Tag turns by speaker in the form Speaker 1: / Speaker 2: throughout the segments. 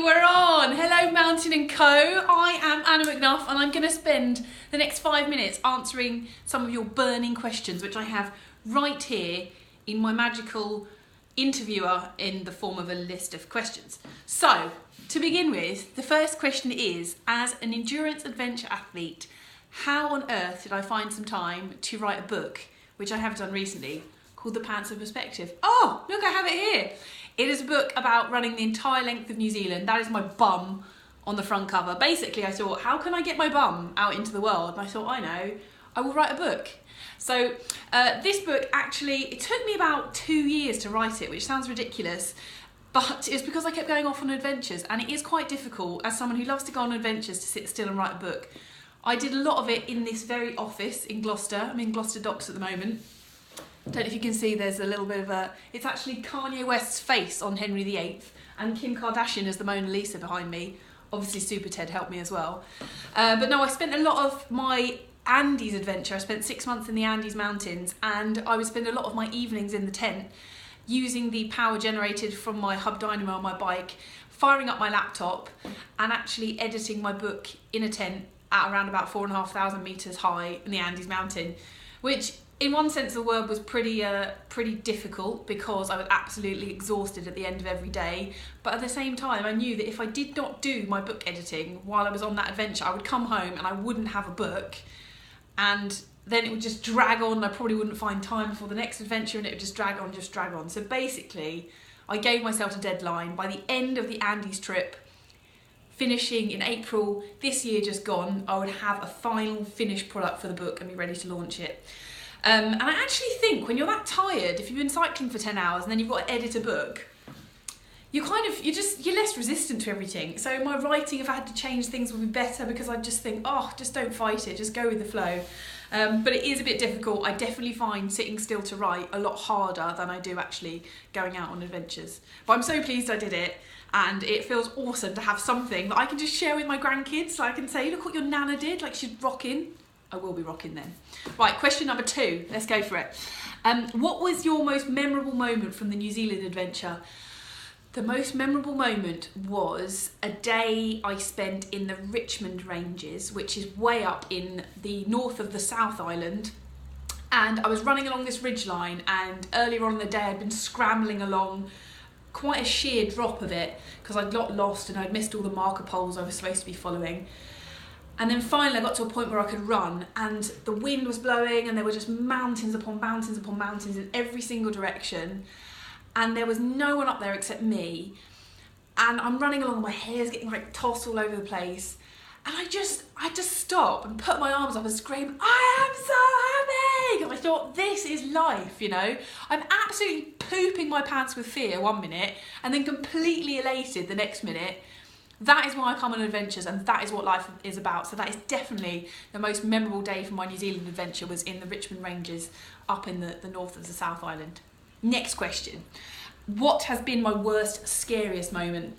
Speaker 1: we're on. Hello Mountain and Co. I am Anna McNuff and I'm going to spend the next 5 minutes answering some of your burning questions, which I have right here in my magical interviewer in the form of a list of questions. So, to begin with, the first question is, as an endurance adventure athlete, how on earth did I find some time to write a book, which I have done recently, called The Pants of Perspective? Oh, look, I have it here. It is a book about running the entire length of New Zealand. That is my bum on the front cover. Basically, I thought, how can I get my bum out into the world? And I thought, I know, I will write a book. So this book actually, it took me about 2 years to write it, which sounds ridiculous, but it's because I kept going off on adventures, and it is quite difficult as someone who loves to go on adventures to sit still and write a book. I did a lot of it in this very office in Gloucester. I'm in Gloucester Docks at the moment. Don't know if you can see, there's a little bit of a, it's actually Kanye West's face on Henry VIII and Kim Kardashian as the Mona Lisa behind me. Obviously Super Ted helped me as well. But no, I spent a lot of my Andes adventure. I spent 6 months in the Andes Mountains, and I would spend a lot of my evenings in the tent using the power generated from my hub dynamo on my bike, firing up my laptop and actually editing my book in a tent at around about 4,500 meters high in the Andes Mountain, which in one sense of the word was pretty difficult because I was absolutely exhausted at the end of every day. But at the same time, I knew that if I did not do my book editing while I was on that adventure, I would come home and I wouldn't have a book, and then it would just drag on and I probably wouldn't find time for the next adventure, and it would just drag on. So basically, I gave myself a deadline. By the end of the Andes trip, finishing in April this year just gone, I would have a final finished product for the book and be ready to launch it. And I actually think when you're that tired, if you've been cycling for 10 hours and then you've got to edit a book, you're less resistant to everything. So my writing, if I had to change things, would be better, because I just think, oh, just don't fight it, just go with the flow. But it is a bit difficult. I definitely find sitting still to write a lot harder than I do actually going out on adventures. But I'm so pleased I did it, and it feels awesome to have something that I can just share with my grandkids. So I can say, look what your Nana did, like she's rocking. I will be rocking then. Right, question number 2. Let's go for it. What was your most memorable moment from the New Zealand adventure? The most memorable moment was a day I spent in the Richmond Ranges, which is way up in the north of the South Island. And I was running along this ridgeline, and earlier on in the day I'd been scrambling along quite a sheer drop of it because I'd got lost and I'd missed all the marker poles I was supposed to be following. And then finally I got to a point where I could run, and the wind was blowing and there were just mountains upon mountains upon mountains in every single direction. And there was no one up there except me. And I'm running along, my hair's getting like tossed all over the place. And I just stop and put my arms up and scream, I am so happy! Because I thought, this is life, you know? I'm absolutely pooping my pants with fear 1 minute and then completely elated the next minute. That is why I come on adventures, and that is what life is about. So that is definitely the most memorable day for my New Zealand adventure, was in the Richmond Ranges up in the north of the South Island. Next question. What has been my worst, scariest moment?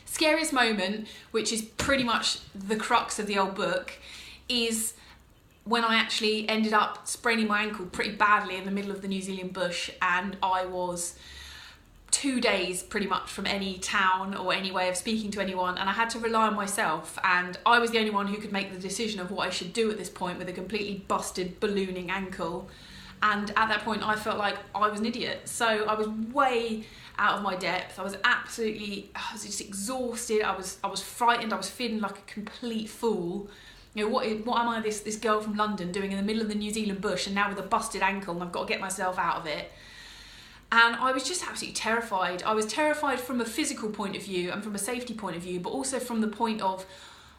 Speaker 1: Scariest moment, which is pretty much the crux of the old book, is when I actually ended up spraining my ankle pretty badly in the middle of the New Zealand bush, and I was 2 days pretty much from any town or any way of speaking to anyone, and I had to rely on myself, and I was the only one who could make the decision of what I should do at this point with a completely busted, ballooning ankle. And at that point I felt like I was an idiot. So I was way out of my depth. I was just exhausted. I was frightened. I was feeling like a complete fool. You know, what am I, this girl from London, doing in the middle of the New Zealand bush, and now with a busted ankle, and I've got to get myself out of it. And I was just absolutely terrified. I was terrified from a physical point of view and from a safety point of view, but also from the point of,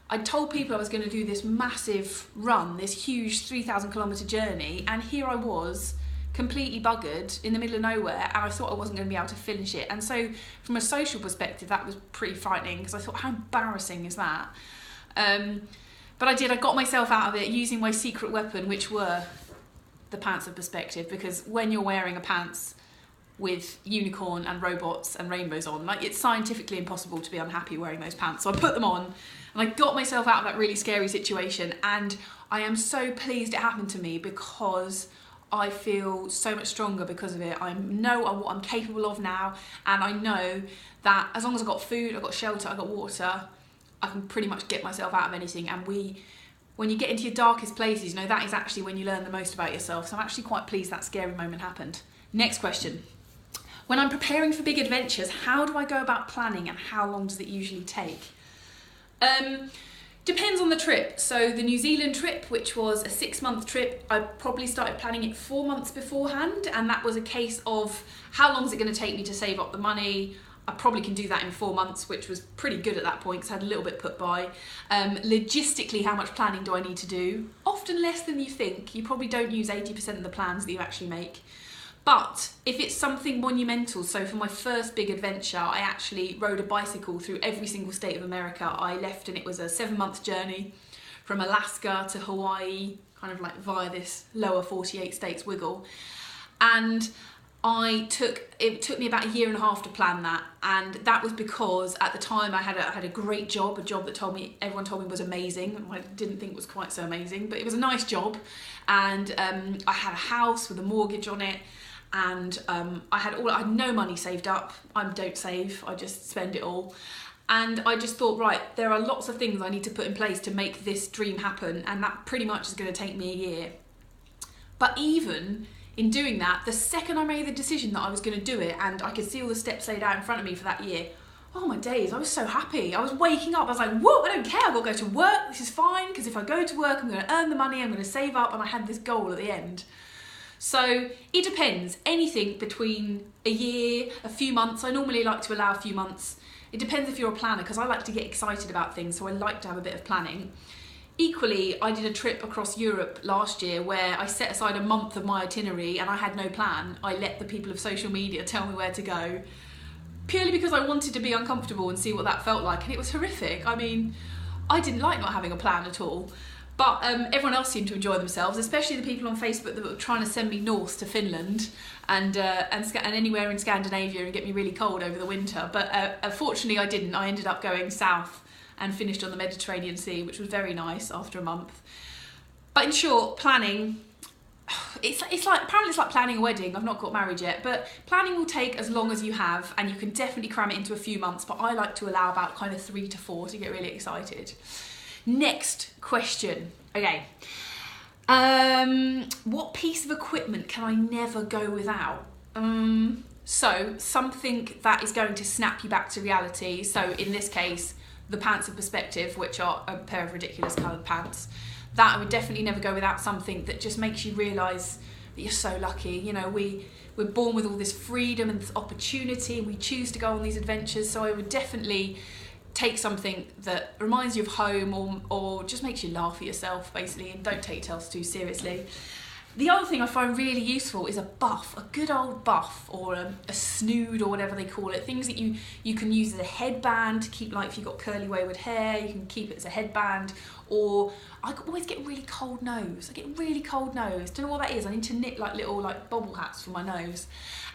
Speaker 1: I told people I was going to do this massive run, this huge 3,000 kilometre journey, and here I was, completely buggered in the middle of nowhere, and I thought I wasn't going to be able to finish it. And so from a social perspective, that was pretty frightening, because I thought, how embarrassing is that? But I got myself out of it using my secret weapon, which were the pants of perspective, because when you're wearing a pants with unicorn and robots and rainbows on, like, it's scientifically impossible to be unhappy wearing those pants. So I put them on and I got myself out of that really scary situation, and I am so pleased it happened to me, because I feel so much stronger because of it. I know what I'm capable of now, and I know that as long as I've got food, I've got shelter, I've got water, I can pretty much get myself out of anything. And when you get into your darkest places, you know, that is actually when you learn the most about yourself. So I'm actually quite pleased that scary moment happened. Next question. When I'm preparing for big adventures, how do I go about planning, and how long does it usually take? Depends on the trip. So the New Zealand trip, which was a 6-month trip, I probably started planning it 4 months beforehand, and that was a case of how long is it going to take me to save up the money. I probably can do that in 4 months, which was pretty good at that point because I had a little bit put by. Logistically, how much planning do I need to do? Often less than you think. You probably don't use 80% of the plans that you actually make. But if it's something monumental, so for my first big adventure, I actually rode a bicycle through every single state of America. I left, and it was a 7-month journey from Alaska to Hawaii, kind of like via this lower 48 states wiggle. And it took me about 1.5 years to plan that, and that was because at the time I had a great job, a job that everyone told me was amazing. I didn't think it was quite so amazing, but it was a nice job, and I had a house with a mortgage on it, and I had no money saved up. I don't save, I just spend it all. And I just thought, right, there are lots of things I need to put in place to make this dream happen, and that pretty much is going to take me 1 year. But even in doing that, the second I made the decision that I was going to do it, and I could see all the steps laid out in front of me for that year, oh my days, I was so happy. I was waking up, I was like, whoa, I don't care, I've got to go to work, this is fine, because if I go to work, I'm going to earn the money, I'm going to save up, and I had this goal at the end. So it depends, anything between 1 year, a few months. I normally like to allow a few months. It depends if you're a planner, because I like to get excited about things, so I like to have a bit of planning. Equally, I did a trip across Europe last year where I set aside a month of my itinerary and I had no plan. I let the people of social media tell me where to go, purely because I wanted to be uncomfortable and see what that felt like, and it was horrific. I mean, I didn't like not having a plan at all. But everyone else seemed to enjoy themselves, especially the people on Facebook that were trying to send me north to Finland and anywhere in Scandinavia and get me really cold over the winter. But fortunately I didn't. I ended up going south and finished on the Mediterranean Sea, which was very nice after a month. But in short, planning, apparently it's like planning a wedding. I've not got married yet, but planning will take as long as you have, and you can definitely cram it into a few months, but I like to allow about kind of 3 to 4 to get really excited. Next question. Okay. What piece of equipment can I never go without? So something that is going to snap you back to reality. So in this case, the pants of perspective, which are a pair of ridiculous coloured pants. That I would definitely never go without. Something that just makes you realise that you're so lucky. You know, we're born with all this freedom and this opportunity, and we choose to go on these adventures. So I would definitely take something that reminds you of home, or just makes you laugh at yourself, basically, and don't take yourself too seriously. The other thing I find really useful is a buff, a good old buff, or a snood, or whatever they call it. Things that you can use as a headband to keep, like if you've got curly wayward hair, you can keep it as a headband. Or I always get really cold nose. I get really cold nose. Don't know what that is. I need to knit like little bobble hats for my nose.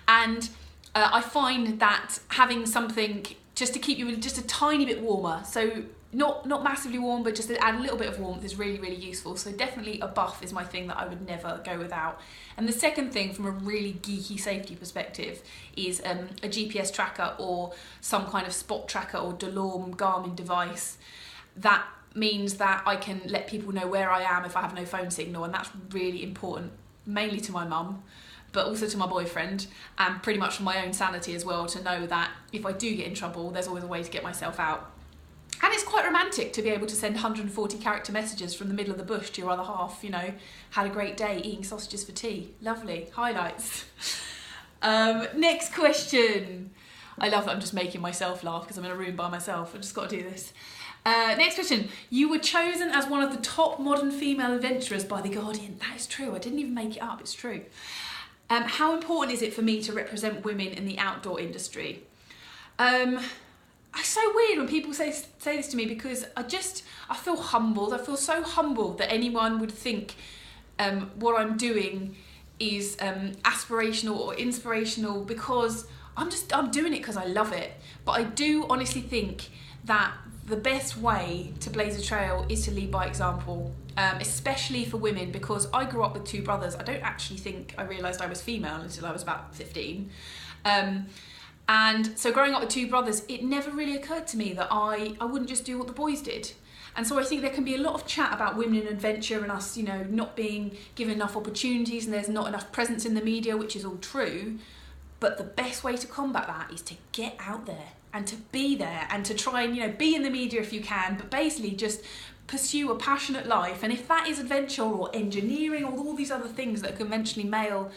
Speaker 1: And I find that having something just to keep you just a tiny bit warmer, so not massively warm, but just to add a little bit of warmth, is really, really useful. So definitely a buff is my thing that I would never go without. And the second thing, from a really geeky safety perspective, is a GPS tracker or some kind of spot tracker or DeLorme Garmin device. That means that I can let people know where I am if I have no phone signal, and that's really important, mainly to my mum, but also to my boyfriend, and pretty much for my own sanity as well, to know that if I do get in trouble, there's always a way to get myself out. And it's quite romantic to be able to send 140 character messages from the middle of the bush to your other half, you know, had a great day eating sausages for tea. Lovely. Highlights. Next question. I love that I'm just making myself laugh because I'm in a room by myself. I've just got to do this. Next question. You were chosen as one of the top modern female adventurers by The Guardian. That is true. I didn't even make it up. It's true. How important is it for me to represent women in the outdoor industry? It's so weird when people say this to me, because I feel humbled. I feel so humbled that anyone would think what I'm doing is aspirational or inspirational, because I'm doing it because I love it. But I do honestly think that the best way to blaze a trail is to lead by example, especially for women, because I grew up with two brothers. I don't actually think I realised I was female until I was about 15. And so growing up with two brothers, it never really occurred to me that I wouldn't just do what the boys did. And so I think there can be a lot of chat about women in adventure and us, you know, not being given enough opportunities, and there's not enough presence in the media, which is all true. But the best way to combat that is to get out there and to be there and to try and, you know, be in the media if you can, but basically just pursue a passionate life. And if that is adventure or engineering or all these other things that are conventionally male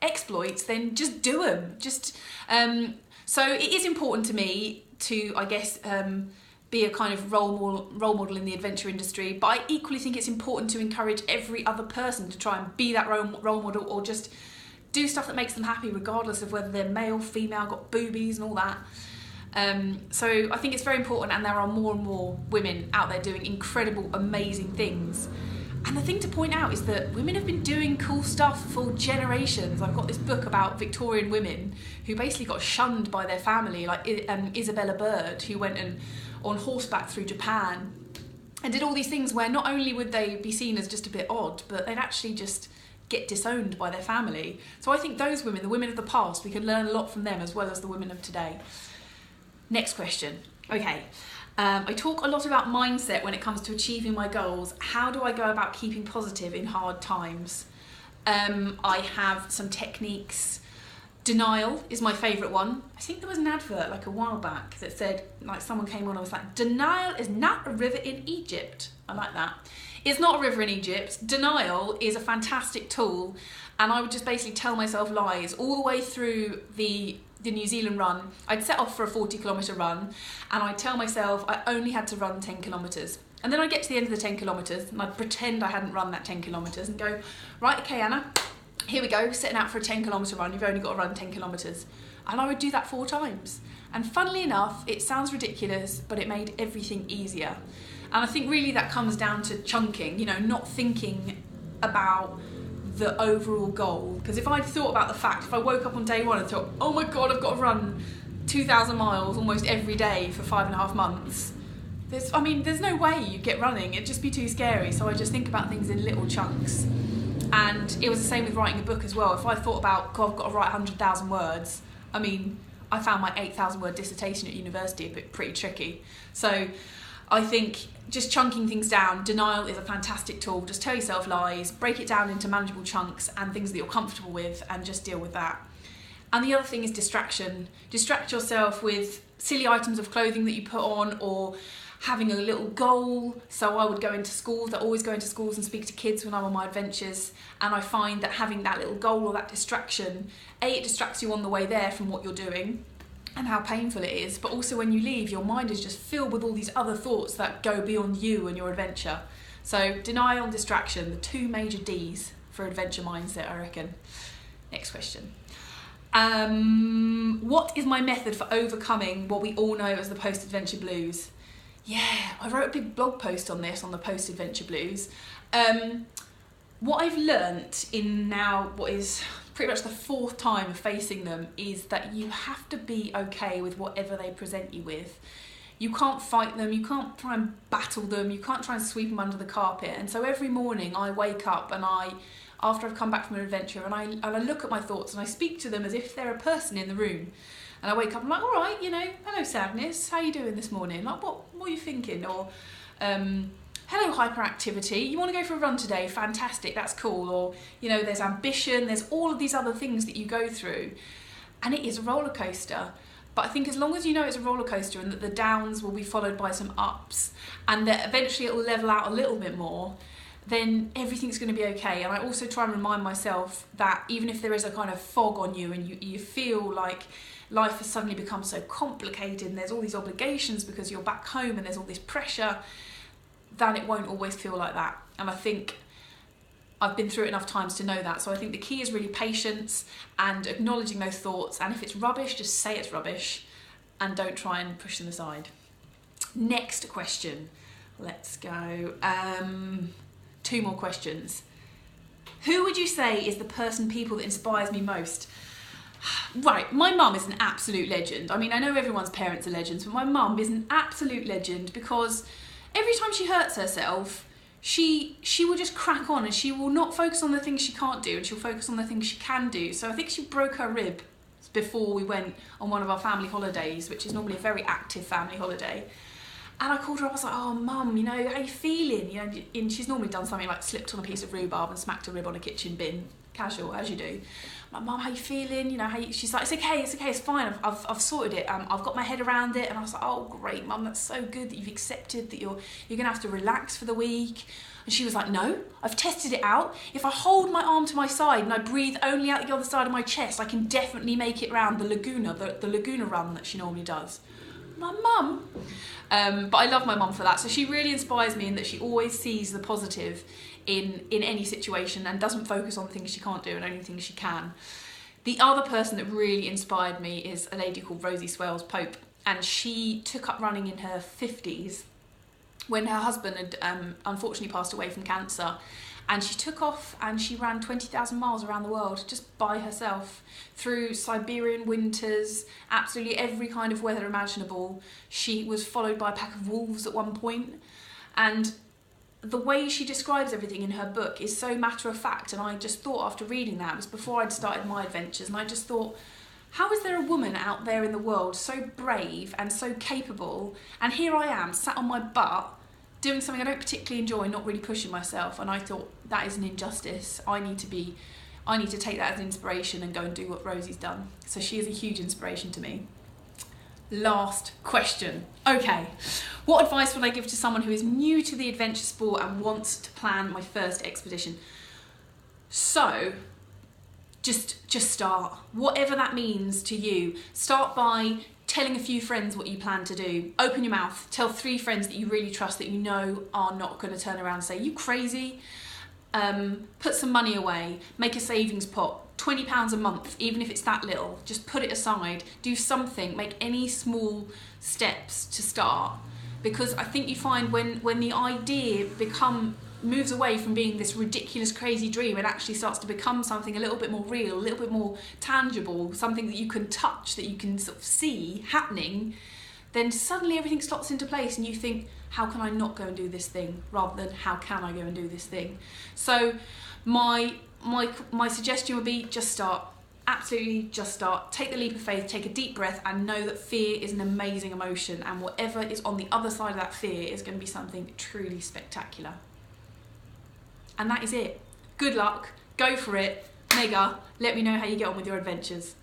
Speaker 1: exploits, then just do them. So it is important to me to, I guess, be a kind of role model in the adventure industry, but I equally think it's important to encourage every other person to try and be that role model, or just do stuff that makes them happy, regardless of whether they're male, female, got boobies and all that. So I think it's very important, and there are more and more women out there doing incredible, amazing things. And the thing to point out is that women have been doing cool stuff for generations. I've got this book about Victorian women who basically got shunned by their family, like Isabella Bird, who went on horseback through Japan and did all these things where not only would they be seen as just a bit odd, but they'd actually just get disowned by their family. So I think those women, the women of the past, we can learn a lot from them as well as the women of today. Next question. Okay. I talk a lot about mindset when it comes to achieving my goals. How do I go about keeping positive in hard times? I have some techniques. Denial is my favourite one. I think there was an advert like a while back that said, like, someone came on and was like, denial is not a river in Egypt. I like that. It's not a river in Egypt. Denial is a fantastic tool, and I would just basically tell myself lies all the way through the New Zealand run. I'd set off for a 40-kilometre run, and I'd tell myself I only had to run 10 kilometres. And then I'd get to the end of the 10 kilometres, and I'd pretend I hadn't run that 10 kilometres and go, right, okay, Anna, here we go, setting out for a 10-kilometre run. You've only got to run 10 kilometres. And I would do that 4 times. And funnily enough, it sounds ridiculous, but it made everything easier. And I think really that comes down to chunking, you know, not thinking about the overall goal. Because if I'd thought about the fact, if I woke up on day one and thought, oh my God, I've got to run 2,000 miles almost every day for 5.5 months, there's no way you'd get running. It'd just be too scary. So I just think about things in little chunks. And it was the same with writing a book as well. If I thought about, God, I've got to write 100,000 words, I found my 8,000 word dissertation at university pretty tricky. So I think just chunking things down, denial is a fantastic tool. Just tell yourself lies, break it down into manageable chunks and things that you're comfortable with, and just deal with that. And the other thing is distraction. Distract yourself with silly items of clothing that you put on, or having a little goal. So I would go into schools, I always go into schools and speak to kids when I'm on my adventures, and I find that having that little goal or that distraction, it distracts you on the way there from what you're doing and how painful it is, but also when you leave, your mind is just filled with all these other thoughts that go beyond you and your adventure. So denial and distraction, the 2 major D's for adventure mindset, I reckon. Next question. What is my method for overcoming what we all know as the post-adventure blues? Yeah, I wrote a big blog post on this, on the post-adventure blues. What I've learnt in now what is pretty much the 4th time of facing them is that you have to be okay with whatever they present you with. You can't fight them, you can't try and battle them, you can't try and sweep them under the carpet. And so every morning I wake up and after I've come back from an adventure, and I look at my thoughts and I speak to them as if they're a person in the room. And I wake up and I'm like, all right, hello sadness, how you doing this morning? Like, what are you thinking? Or, hello hyperactivity, you want to go for a run today? Fantastic, that's cool. Or, there's ambition, there's all of these other things that you go through. And it is a roller coaster. But I think as long as you know it's a roller coaster and that the downs will be followed by some ups and that eventually it will level out a little bit more, then everything's going to be okay. And I also try and remind myself that even if there is a kind of fog on you and you feel like life has suddenly become so complicated and there's all these obligations because you're back home and there's all this pressure, then it won't always feel like that. And I think I've been through it enough times to know that. So I think the key is really patience and acknowledging those thoughts. And if it's rubbish, just say it's rubbish and don't try and push them aside. Next question. Let's go. 2 more questions. Who would you say is the people that inspires me most? Right, my mum is an absolute legend. I mean, I know everyone's parents are legends, but my mum is an absolute legend because every time she hurts herself, she will just crack on and she will not focus on the things she can't do and she'll focus on the things she can do. So I think she broke her rib before we went on one of our family holidays, which is normally a very active family holiday. And I called her up, I was like, oh, Mum, you know, how you feeling? You know, and she's normally done something like slipped on a piece of rhubarb and smacked a rib on a kitchen bin, casual, as you do. I'm like, Mum, how you feeling? You know, she's like, it's okay, it's fine, I've sorted it, I've got my head around it. And I was like, oh, great, Mum, that's so good that you've accepted that you're gonna have to relax for the week. And she was like, no, I've tested it out. If I hold my arm to my side and I breathe only out the other side of my chest, I can definitely make it round the Laguna, the Laguna run that she normally does. My mum. But I love my mum for that. So she really inspires me in that she always sees the positive in any situation and doesn't focus on things she can't do and only things she can. The other person that really inspired me is a lady called Rosie Swales Pope, and she took up running in her 50s when her husband had unfortunately passed away from cancer. And she took off and she ran 20,000 miles around the world just by herself through Siberian winters, absolutely every kind of weather imaginable. She was followed by a pack of wolves at one point. And the way she describes everything in her book is so matter of fact. And I just thought after reading that, it was before I'd started my adventures, and I just thought, how is there a woman out there in the world so brave and so capable? And here I am, sat on my butt, doing something I don't particularly enjoy, not really pushing myself. And I thought, that is an injustice. I need to take that as an inspiration and go and do what Rosie's done. So she is a huge inspiration to me. Last question. Okay, what advice would I give to someone who is new to the adventure sport and wants to plan my first expedition? So, just start. Whatever that means to you. Start by telling a few friends what you plan to do. Open your mouth. Tell 3 friends that you really trust, that you know are not going to turn around and say, you crazy? Put some money away. Make a savings pot. £20 a month, even if it's that little. Just put it aside. Do something. Make any small steps to start. Because I think you find when the idea moves away from being this ridiculous, crazy dream and actually starts to become something a little bit more real, a little bit more tangible, something that you can touch, that you can sort of see happening, then suddenly everything slots into place and you think, how can I not go and do this thing, rather than how can I go and do this thing? So my suggestion would be just start. Absolutely just start. Take the leap of faith, take a deep breath, and know that fear is an amazing emotion, and whatever is on the other side of that fear is going to be something truly spectacular. And that is it. Good luck, go for it, mega. Let me know how you get on with your adventures.